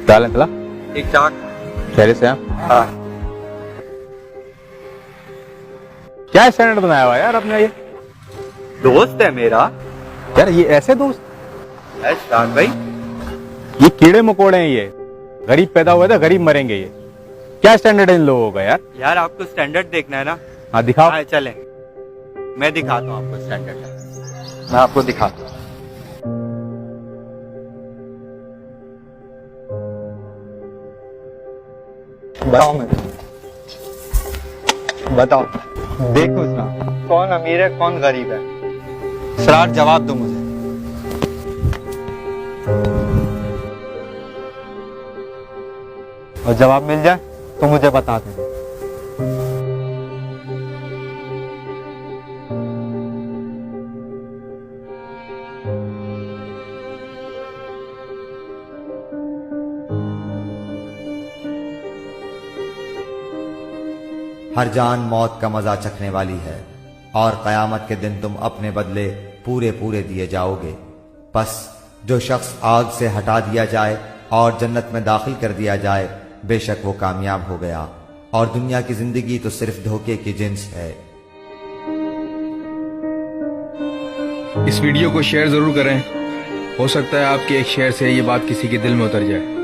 डालें तला ठीक ठाक। खैर से हैं? हाँ। क्या स्टैंडर्ड बनाया हुआ है यार अपने ये? दोस्त है मेरा यार ये ऐसे दोस्त? है शान भाई। ये कीड़े मकोड़े हैं, ये गरीब पैदा हुए थे गरीब मरेंगे। ये क्या स्टैंडर्ड है इन लोगों का यार? यार आपको स्टैंडर्ड देखना है ना? हाँ दिखाओ। हाँ चलें, मैं दिखाता हूँ आपको स्टैंडर्ड। मैं आपको दिखाता हूँ। बताओ देखो ना, कौन अमीर है कौन गरीब है। सरार जवाब दो मुझे। और जवाब मिल जाए तो मुझे बता देना। हर जान मौत का मजा चखने वाली है और कयामत के दिन तुम अपने बदले पूरे पूरे दिए जाओगे। बस जो शख्स आग से हटा दिया जाए और जन्नत में दाखिल कर दिया जाए, बेशक वो कामयाब हो गया, और दुनिया की जिंदगी तो सिर्फ धोखे की जिन्स है। इस वीडियो को शेयर जरूर करें। हो सकता है आपके एक शेयर से ये बात किसी के दिल में उतर जाए।